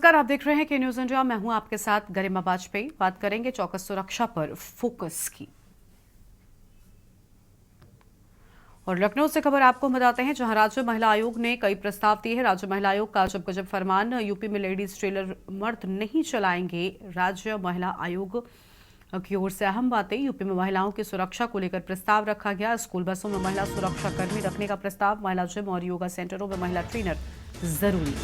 नमस्कार, आप देख रहे हैं के न्यूज इंडिया। मैं हूं आपके साथ गरिमा वाजपेयी। बात करेंगे चौकस सुरक्षा पर फोकस की। और लखनऊ से खबर आपको बताते हैं, जहां राज्य महिला आयोग ने कई प्रस्ताव दिए हैं। राज्य महिला आयोग का अजब गजब फरमान, यूपी में लेडीज ट्रेलर मर्द नहीं चलाएंगे। राज्य महिला आयोग की ओर से अहम बातें। यूपी में महिलाओं की सुरक्षा को लेकर प्रस्ताव रखा गया। स्कूल बसों में महिला सुरक्षा कर्मी रखने का प्रस्ताव। महिला जिम और योगा सेंटरों में महिला ट्रेनर जरूरी।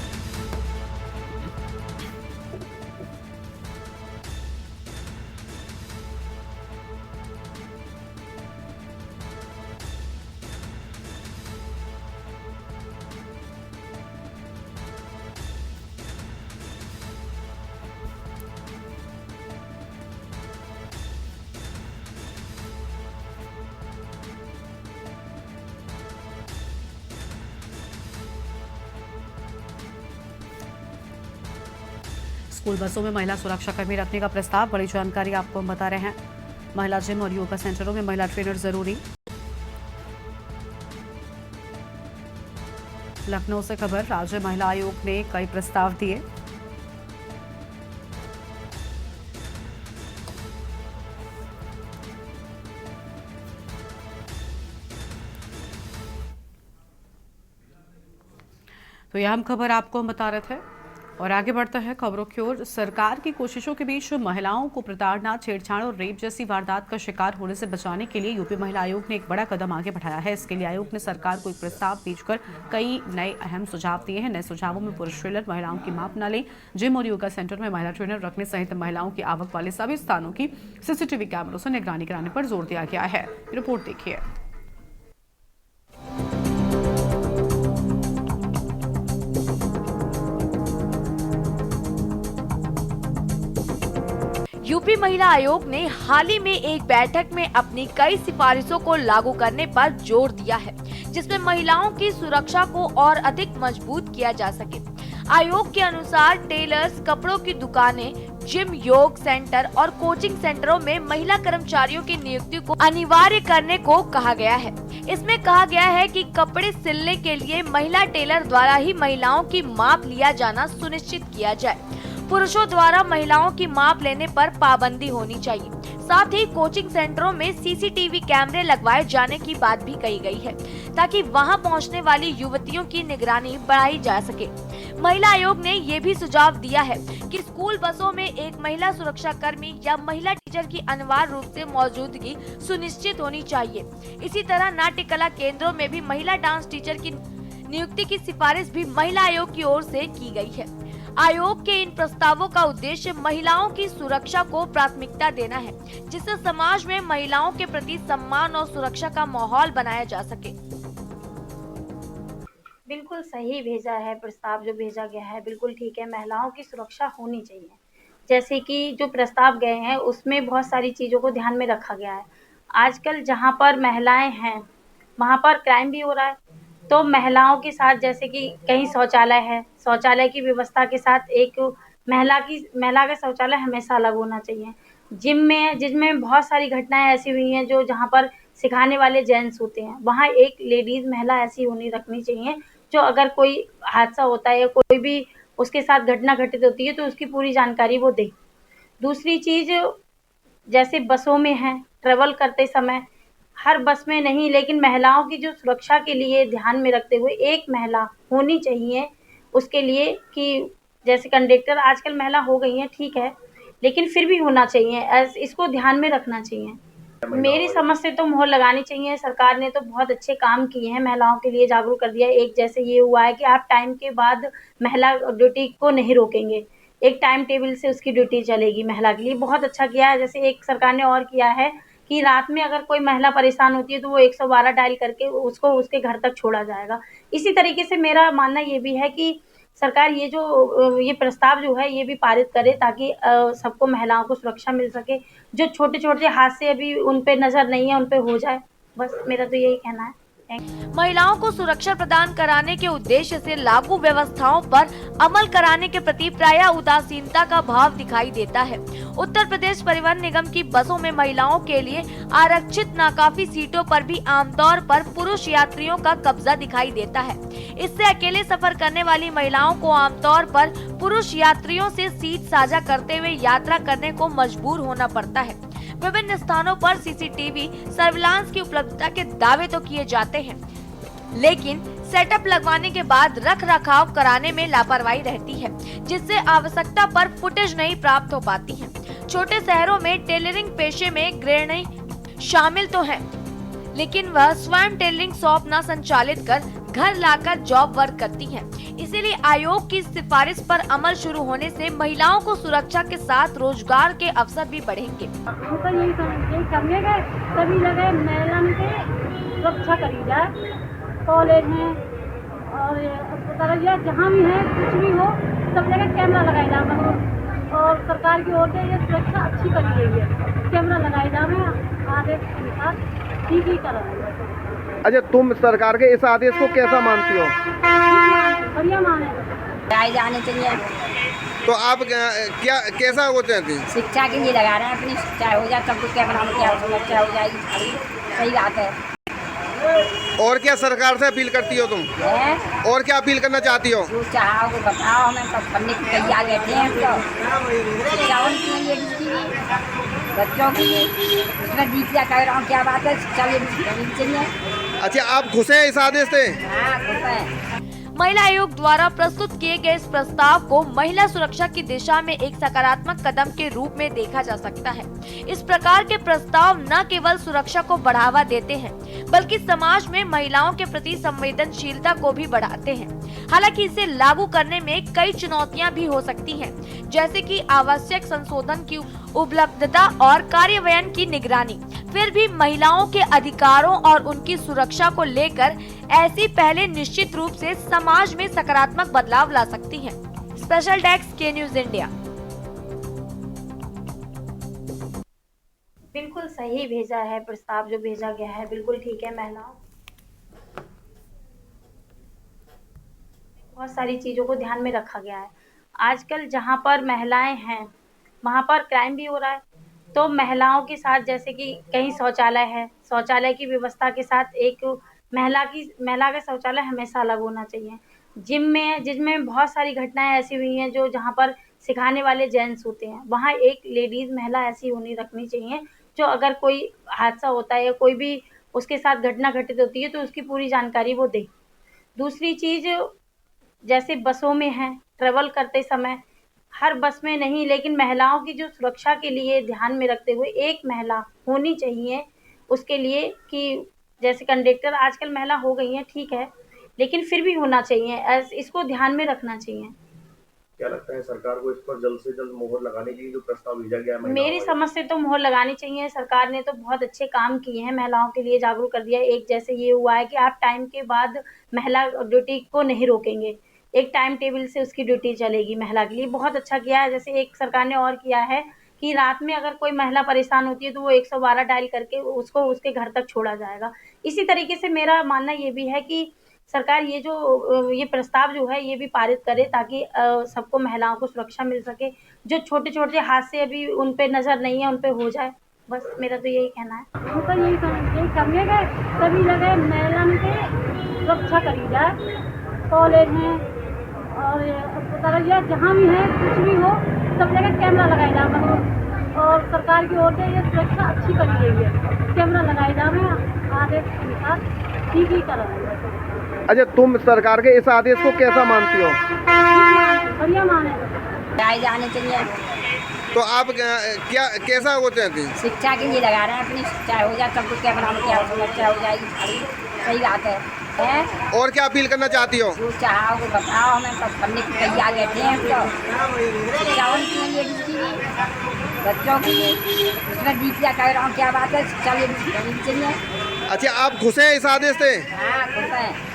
स्कूल बसों में महिला सुरक्षा कर्मी रखने का प्रस्ताव। बड़ी जानकारी आपको हम बता रहे हैं। महिला जिम और योगा सेंटरों में महिला ट्रेनर जरूरी। लखनऊ से खबर, राज्य महिला आयोग ने कई प्रस्ताव दिए। तो यह हम खबर आपको हम बता रहे थे। और आगे बढ़ता है खबरों की ओर। सरकार की कोशिशों के बीच महिलाओं को प्रताड़ना, छेड़छाड़ और रेप जैसी वारदात का शिकार होने से बचाने के लिए यूपी महिला आयोग ने एक बड़ा कदम आगे बढ़ाया है। इसके लिए आयोग ने सरकार को एक प्रस्ताव भेजकर कई नए अहम सुझाव दिए हैं। नए सुझावों में पुरुष ट्रेलर, महिलाओं की माप न लें, जिम और योगा सेंटर में महिला ट्रेनर रखने सहित महिलाओं की आवक वाले सभी स्थानों की सीसीटीवी कैमरों से निगरानी कराने पर जोर दिया गया है। रिपोर्ट देखिए। यूपी महिला आयोग ने हाल ही में एक बैठक में अपनी कई सिफारिशों को लागू करने पर जोर दिया है, जिसमें महिलाओं की सुरक्षा को और अधिक मजबूत किया जा सके। आयोग के अनुसार टेलर्स, कपड़ों की दुकानें, जिम, योग सेंटर और कोचिंग सेंटरों में महिला कर्मचारियों की नियुक्ति को अनिवार्य करने को कहा गया है। इसमें कहा गया है कि कपड़े सिलने के लिए महिला टेलर द्वारा ही महिलाओं की माप लिया जाना सुनिश्चित किया जाए। पुरुषों द्वारा महिलाओं की माप लेने पर पाबंदी होनी चाहिए। साथ ही कोचिंग सेंटरों में सीसीटीवी कैमरे लगवाए जाने की बात भी कही गई है, ताकि वहां पहुंचने वाली युवतियों की निगरानी बढ़ाई जा सके। महिला आयोग ने ये भी सुझाव दिया है कि स्कूल बसों में एक महिला सुरक्षा कर्मी या महिला टीचर की अनिवार्य रूप से मौजूदगी सुनिश्चित होनी चाहिए। इसी तरह नाट्य कला केंद्रों में भी महिला डांस टीचर की नियुक्ति की सिफारिश भी महिला आयोग की ओर से की गई है। आयोग के इन प्रस्तावों का उद्देश्य महिलाओं की सुरक्षा को प्राथमिकता देना है, जिससे समाज में महिलाओं के प्रति सम्मान और सुरक्षा का माहौल बनाया जा सके। बिल्कुल सही भेजा है प्रस्ताव, जो भेजा गया है बिल्कुल ठीक है। महिलाओं की सुरक्षा होनी चाहिए। जैसे कि जो प्रस्ताव गए हैं उसमें बहुत सारी चीज़ों को ध्यान में रखा गया है। आजकल जहाँ पर महिलाएं हैं वहाँ पर क्राइम भी हो रहा है। तो महिलाओं के साथ, जैसे कि कहीं शौचालय है, शौचालय की व्यवस्था के साथ एक महिला का शौचालय हमेशा अलग होना चाहिए। जिम में बहुत सारी घटनाएं ऐसी हुई हैं जो जहाँ पर सिखाने वाले जेंट्स होते हैं, वहाँ एक लेडीज महिला ऐसी होनी रखनी चाहिए जो अगर कोई हादसा होता है या कोई भी उसके साथ घटना घटित होती है तो उसकी पूरी जानकारी वो दे। दूसरी चीज़, जैसे बसों में है, ट्रेवल करते समय, हर बस में नहीं लेकिन महिलाओं की जो सुरक्षा के लिए ध्यान में रखते हुए एक महिला होनी चाहिए उसके लिए, कि जैसे कंडक्टर आजकल महिला हो गई हैं, ठीक है, लेकिन फिर भी होना चाहिए। इसको ध्यान में रखना चाहिए। मेरी समझ से तो मोहर लगानी चाहिए। सरकार ने तो बहुत अच्छे काम किए हैं, महिलाओं के लिए जागरूक कर दिया है। एक जैसे ये हुआ है कि आप टाइम के बाद महिला ड्यूटी को नहीं रोकेंगे, एक टाइम टेबल से उसकी ड्यूटी चलेगी महिला के लिए, बहुत अच्छा किया है। जैसे एक सरकार ने और किया है कि रात में अगर कोई महिला परेशान होती है तो वो 112 डायल करके उसको उसके घर तक छोड़ा जाएगा। इसी तरीके से मेरा मानना ये भी है कि सरकार ये प्रस्ताव जो है ये भी पारित करे, ताकि सबको, महिलाओं को सुरक्षा मिल सके। जो छोटे-छोटे हादसे अभी उन पे नज़र नहीं है, उन पे हो जाए। बस मेरा तो यही कहना है। महिलाओं को सुरक्षा प्रदान कराने के उद्देश्य से लागू व्यवस्थाओं पर अमल कराने के प्रति प्रायः उदासीनता का भाव दिखाई देता है। उत्तर प्रदेश परिवहन निगम की बसों में महिलाओं के लिए आरक्षित नाकाफी सीटों पर भी आमतौर पर पुरुष यात्रियों का कब्जा दिखाई देता है। इससे अकेले सफर करने वाली महिलाओं को आमतौर पर पुरुष यात्रियों से सीट साझा करते हुए यात्रा करने को मजबूर होना पड़ता है। विभिन्न स्थानों पर सीसीटीवी सर्विलांस की उपलब्धता के दावे तो किए जाते हैं, लेकिन सेटअप लगवाने के बाद रख रखाव कराने में लापरवाही रहती है, जिससे आवश्यकता पर फुटेज नहीं प्राप्त हो पाती है। छोटे शहरों में टेलरिंग पेशे में गृहिणी शामिल तो हैं, लेकिन वह स्वयं टेलरिंग शॉप न संचालित कर घर लाकर जॉब वर्क करती हैं। इसीलिए आयोग की सिफारिश पर अमल शुरू होने से महिलाओं को सुरक्षा के साथ रोजगार के अवसर भी बढ़ेंगे। तो यही करने गए सभी जगह महिला के सुरक्षा करी जाए, कॉलेज हैं और अस्पताल जहाँ भी है, कुछ भी हो सब जगह कैमरा लगाए जाए और सरकार की ओर से ये सुरक्षा अच्छी करी गई है। कैमरा लगाए जाए आदेश के साथ ठीक ही कर रहे हैं। अच्छा, तुम सरकार के इस आदेश को कैसा मानती हो? बढ़िया माने जाने चाहिए। तो आप क्या कैसा वो चाहती हैं? शिक्षा के लिए लगा रहे हैं, अपनी शिक्षा हो जाए, सब कुछ कैमरा में क्या समस्या हो जाएगी, सही बात है। और क्या सरकार से अपील करती हो तुम? और क्या अपील करना चाहती हो? जो चाहो वो बताओ, हमें सब करने की तैयार बैठे हैं। तो शिक्षा होनी चाहिए बच्चों के लिए, उसमें दीपिया कह रहा हूँ, क्या बात है, शिक्षा लेनी चाहिए। अच्छा, आप खुश हैं इस आदेश से? हाँ, खुश है। महिला आयोग द्वारा प्रस्तुत किए गए इस प्रस्ताव को महिला सुरक्षा की दिशा में एक सकारात्मक कदम के रूप में देखा जा सकता है। इस प्रकार के प्रस्ताव न केवल सुरक्षा को बढ़ावा देते हैं, बल्कि समाज में महिलाओं के प्रति संवेदनशीलता को भी बढ़ाते हैं। हालांकि इसे लागू करने में कई चुनौतियां भी हो सकती हैं, जैसे कि आवश्यक संशोधन की उपलब्धता और कार्यान्वयन की निगरानी। फिर भी महिलाओं के अधिकारों और उनकी सुरक्षा को लेकर ऐसी पहले निश्चित रूप से समाज में सकारात्मक बदलाव ला सकती हैं। स्पेशल डेस्क के न्यूज इंडिया। बिल्कुल सही भेजा है प्रस्ताव जो भेजा गया है, बिल्कुल ठीक है। महिलाओं बहुत सारी चीज़ों को ध्यान में रखा गया है। आजकल जहाँ पर महिलाएं हैं वहाँ पर क्राइम भी हो रहा है, तो महिलाओं के साथ जैसे कि कहीं शौचालय है, शौचालय की व्यवस्था के साथ एक महिला का शौचालय हमेशा अलग होना चाहिए। जिम में जिसमें बहुत सारी घटनाएं ऐसी हुई हैं जो जहाँ पर सिखाने वाले जेंट्स होते हैं, वहाँ एक लेडीज़ महिला ऐसी रखनी चाहिए जो अगर कोई हादसा होता है या कोई भी उसके साथ घटना घटित होती है तो उसकी पूरी जानकारी वो दे। दूसरी चीज़, जैसे बसों में है, ट्रेवल करते समय हर बस में नहीं, लेकिन महिलाओं की जो सुरक्षा के लिए ध्यान में रखते हुए एक महिला होनी चाहिए उसके लिए, कि जैसे कंडक्टर आजकल महिला हो गई हैं, ठीक है, लेकिन फिर भी होना चाहिए, इसको ध्यान में रखना चाहिए। क्या लगता है सरकार को इस पर जल्द से जल्द मोहर लगाने के लिए जो प्रस्ताव भेजा गया है? मेरी समझ से तो मोहर लगानी चाहिए। सरकार ने तो बहुत अच्छे काम किए हैं, महिलाओं के लिए जागरूक कर दिया है। एक जैसे ये हुआ है कि आप टाइम के बाद महिला ड्यूटी को नहीं रोकेंगे, एक टाइम टेबल से उसकी ड्यूटी चलेगी महिला के लिए, बहुत अच्छा किया है। जैसे एक सरकार ने और किया है कि रात में अगर कोई महिला परेशान होती है तो वो 112 डायल करके उसको उसके घर तक छोड़ा जाएगा। इसी तरीके से मेरा मानना ये भी है कि सरकार ये प्रस्ताव जो है ये भी पारित करे ताकि सबको महिलाओं को सुरक्षा मिल सके। जो छोटे छोटे हादसे अभी उन पे नज़र नहीं है, उन पे हो जाए, बस मेरा तो यही कहना है। तो यही करने गए सभी जगह महिला के सुरक्षा करी जाए, कॉलेज हैं और अस्पताल जहाँ भी है, कुछ भी हो सब जगह कैमरा लगाए जाए और सरकार की ओर से ये सुरक्षा अच्छी करी गई है। कैमरा लगाए जाए आदेश के साथ ठीक ही कर रहे हैं। अच्छा, तुम सरकार के इस आदेश को कैसा मानती हो? बढ़िया माने जाने चाहिए। तो आप क्या कैसा वो चाहती हैं? शिक्षा के लिए लगा रहे हैं, अपनी शिक्षा हो जाए, सब कुछ कैमरा में क्या समस्या हो जाएगी, सही बात है। और क्या अपील करना चाहती हो? जो चाहो वो बताओ, हमें सब करने की तैयार बैठे हैं। तो शिक्षा होनी चाहिए बच्चों के लिए, उसमें दीपिया कह रहा हूँ, क्या बात है, शिक्षा लेनी चाहिए। अच्छा, आप खुश हैं इस आदेश से? हाँ, खुश है।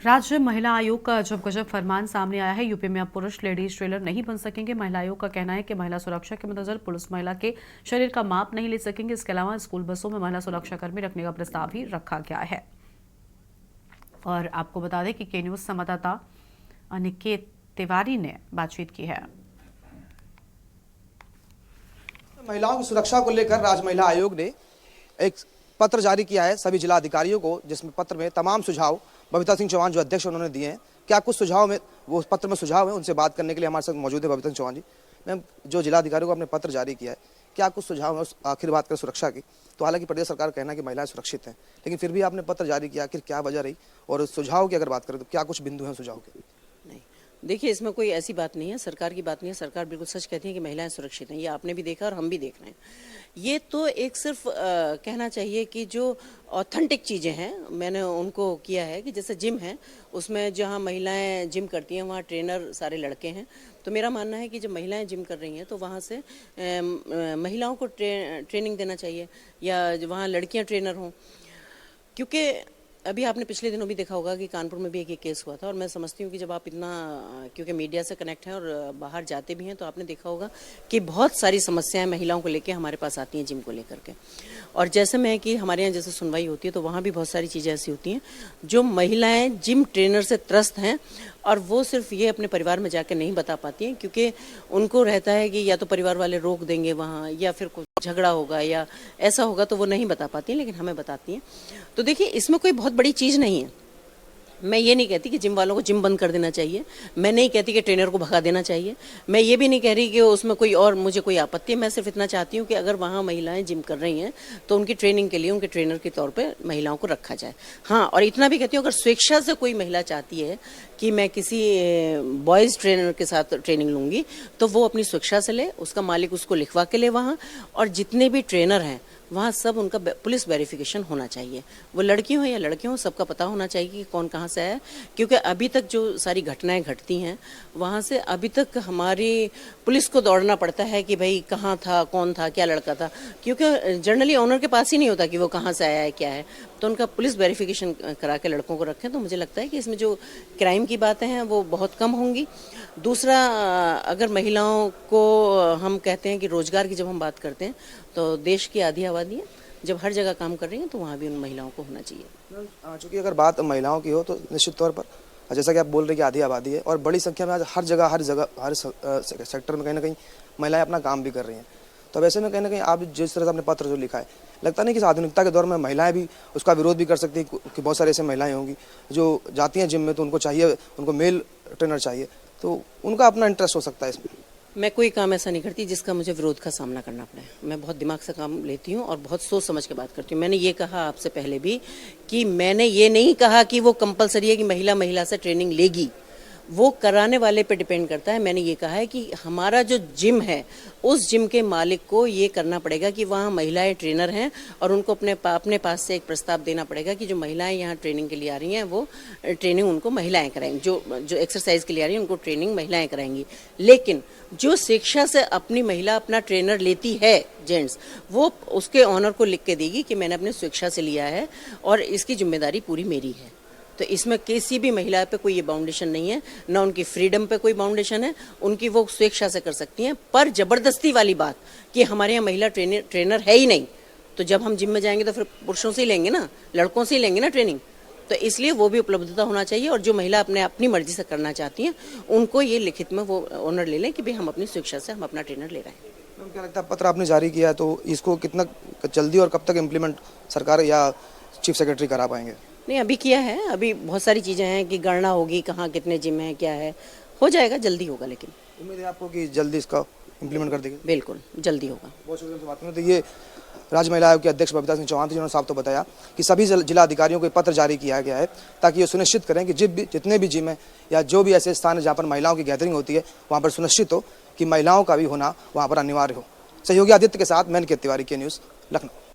राज्य महिला आयोग का अजब गजब फरमान सामने आया है। यूपी में अब पुरुष लेडीज ट्रेलर नहीं बन सकेंगे। महिला आयोग का कहना है कि महिला सुरक्षा के मद्देनजर पुलिस महिला के शरीर का माप नहीं ले सकेंगे। इसके अलावा स्कूल बसों में महिला सुरक्षा कर्मी रखने का प्रस्ताव भी रखा गया है। और आपको बता दें कि के न्यूज संवाददाता अनिकेत तिवारी ने बातचीत की है। महिलाओं की सुरक्षा को लेकर राज्य महिला आयोग ने एक पत्र जारी किया है सभी जिला अधिकारियों को, जिसमें पत्र में तमाम सुझाव बबीता सिंह चौहान जो अध्यक्ष उन्होंने दिए हैं। क्या कुछ सुझाव में वो पत्र में सुझाव है, उनसे बात करने के लिए हमारे साथ मौजूद है बबीता सिंह चौहान जी। मैम, जो जिला अधिकारियों को आपने पत्र जारी किया है, क्या कुछ सुझाव है? आखिर बात करें सुरक्षा की, तो हालांकि प्रदेश सरकार कहना है कि महिलाएं सुरक्षित हैं, लेकिन फिर भी आपने पत्र जारी किया, आखिर क्या वजह रही? और सुझाव की अगर बात करें तो क्या कुछ बिंदु हैं सुझाव के? नहीं, देखिए, इसमें कोई ऐसी बात नहीं है, सरकार की बात नहीं है। सरकार बिल्कुल सच कहती है कि महिलाएं सुरक्षित हैं। ये आपने भी देखा और हम भी देख रहे हैं। ये तो एक सिर्फ कहना चाहिए कि जो ऑथेंटिक चीज़ें हैं मैंने उनको किया है कि जैसे जिम है, उसमें जहाँ महिलाएं जिम करती हैं वहाँ ट्रेनर सारे लड़के हैं। तो मेरा मानना है कि जब महिलाएं जिम कर रही हैं तो वहाँ से महिलाओं को ट्रेनिंग देना चाहिए, या वहाँ लड़कियाँ ट्रेनर हों। क्योंकि अभी आपने पिछले दिनों भी देखा होगा कि कानपुर में भी एक केस हुआ था, और मैं समझती हूँ कि जब आप इतना, क्योंकि मीडिया से कनेक्ट हैं और बाहर जाते भी हैं, तो आपने देखा होगा कि बहुत सारी समस्याएं महिलाओं को लेकर हमारे पास आती हैं जिम को लेकर के। और जैसे मैं कि हमारे यहाँ जैसे सुनवाई होती है तो वहाँ भी बहुत सारी चीज़ें ऐसी होती हैं जो महिलाएं जिम ट्रेनर से त्रस्त हैं, और वो सिर्फ ये अपने परिवार में जाकर नहीं बता पाती हैं, क्योंकि उनको रहता है कि या तो परिवार वाले रोक देंगे वहाँ, या फिर कुछ झगड़ा होगा या ऐसा होगा, तो वो नहीं बता पाती हैं, लेकिन हमें बताती हैं। तो देखिए, इसमें कोई बहुत बड़ी चीज़ नहीं है। मैं ये नहीं कहती कि जिम वालों को जिम बंद कर देना चाहिए, मैं नहीं कहती कि ट्रेनर को भगा देना चाहिए, मैं ये भी नहीं कह रही कि उसमें कोई और मुझे कोई आपत्ति है। मैं सिर्फ इतना चाहती हूँ कि अगर वहाँ महिलाएं जिम कर रही हैं तो उनकी ट्रेनिंग के लिए उनके ट्रेनर के तौर पे महिलाओं को रखा जाए। हाँ, और इतना भी कहती हूँ, अगर स्वेच्छा से कोई महिला चाहती है कि मैं किसी बॉयज़ ट्रेनर के साथ ट्रेनिंग लूँगी, तो वो अपनी स्वेच्छा से ले, उसका मालिक उसको लिखवा के ले वहाँ। और जितने भी ट्रेनर हैं वहाँ सब उनका पुलिस वेरिफिकेशन होना चाहिए, वो लड़की हो या लड़के हो, सबका पता होना चाहिए कि कौन कहाँ से आया। क्योंकि अभी तक जो सारी घटनाएं घटती हैं वहाँ से अभी तक हमारी पुलिस को दौड़ना पड़ता है कि भाई कहाँ था, कौन था, क्या लड़का था, क्योंकि जनरली ऑनर के पास ही नहीं होता कि वो कहाँ से आया है, क्या है। तो उनका पुलिस वेरिफिकेशन करा के लड़कों को रखें, तो मुझे लगता है कि इसमें जो क्राइम की बातें हैं वो बहुत कम होंगी। दूसरा, अगर महिलाओं को हम कहते हैं कि रोजगार की जब हम बात करते हैं, तो देश की आधी आबादी है, जब हर जगह काम कर रही हैं तो वहाँ भी उन महिलाओं को होना चाहिए। चूँकि अगर बात महिलाओं की हो तो निश्चित तौर पर, जैसा कि आप बोल रहे हैं कि आधी आबादी है और बड़ी संख्या में आज हर सेक्टर में कहीं ना कहीं महिलाएं अपना काम भी कर रही हैं। तो वैसे में कहीं ना कहीं आप जिस तरह से आपने पत्र जो लिखा है, लगता नहीं कि आधुनिकता के दौर में महिलाएं भी उसका विरोध भी कर सकती हैं, कि बहुत सारी ऐसी महिलाएं होंगी जो जाती हैं जिम में, तो उनको चाहिए, उनको मेल ट्रेनर चाहिए, तो उनका अपना इंटरेस्ट हो सकता है इसमें। मैं कोई काम ऐसा नहीं करती जिसका मुझे विरोध का सामना करना पड़े। मैं बहुत दिमाग से काम लेती हूँ और बहुत सोच समझ के बात करती हूँ। मैंने ये कहा आपसे पहले भी कि मैंने ये नहीं कहा कि वो कंपलसरी है कि महिला से ट्रेनिंग लेगी, वो कराने वाले पे डिपेंड करता है। मैंने ये कहा है कि हमारा जो जिम है उस जिम के मालिक को ये करना पड़ेगा कि वहाँ महिलाएं ट्रेनर हैं, और उनको अपने पास से एक प्रस्ताव देना पड़ेगा कि जो महिलाएं यहाँ ट्रेनिंग के लिए आ रही हैं वो ट्रेनिंग उनको महिलाएं कराएंगी, जो एक्सरसाइज के लिए आ रही हैं उनको ट्रेनिंग महिलाएं कराएंगी। लेकिन जो शिक्षा से अपनी महिला अपना ट्रेनर लेती है जेंट्स, वो उसके ऑनर को लिख के देगी कि मैंने अपनी शिक्षा से लिया है और इसकी जिम्मेदारी पूरी मेरी है। तो इसमें किसी भी महिला पे कोई ये बाउंडेशन नहीं है, ना उनकी फ्रीडम पे कोई बाउंडेशन है, उनकी वो स्वेच्छा से कर सकती हैं। पर जबरदस्ती वाली बात कि हमारे यहाँ महिला ट्रेनर है ही नहीं, तो जब हम जिम में जाएंगे तो फिर पुरुषों से ही लेंगे ना, लड़कों से ही लेंगे ना ट्रेनिंग। तो इसलिए वो भी उपलब्धता होना चाहिए, और जो महिला अपनी मर्जी से करना चाहती हैं उनको ये लिखित में वो ऑनर ले लें कि भाई हम अपनी स्वेच्छा से हम अपना ट्रेनर ले रहे हैं। क्या लगता है, पत्र आपने जारी किया तो इसको कितना जल्दी और कब तक इम्प्लीमेंट सरकार या चीफ सेक्रेटरी करा पाएंगे? नहीं, अभी किया है, अभी बहुत सारी चीज़ें हैं कि गणना होगी, कहाँ कितने जिम हैं, क्या है, हो जाएगा, जल्दी होगा। लेकिन उम्मीद है आपको कि जल्दी इसका इम्प्लीमेंट कर देंगे? बिल्कुल जल्दी होगा। बहुत शुक्रिया बात में। तो ये राज्य महिला आयोग के अध्यक्ष बबीता सिंह चौहान थी, जिन्होंने साफ तो बताया कि सभी जिला अधिकारियों को पत्र जारी किया गया है ताकि ये सुनिश्चित करें कि जितने भी जिम है या जो भी ऐसे स्थान है जहाँ पर महिलाओं की गैदरिंग होती है, वहाँ पर सुनिश्चित हो कि महिलाओं का भी होना वहाँ पर अनिवार्य हो। सहयोगी आदित्य के साथ मैं अनिकेत तिवारी, के न्यूज़, लखनऊ।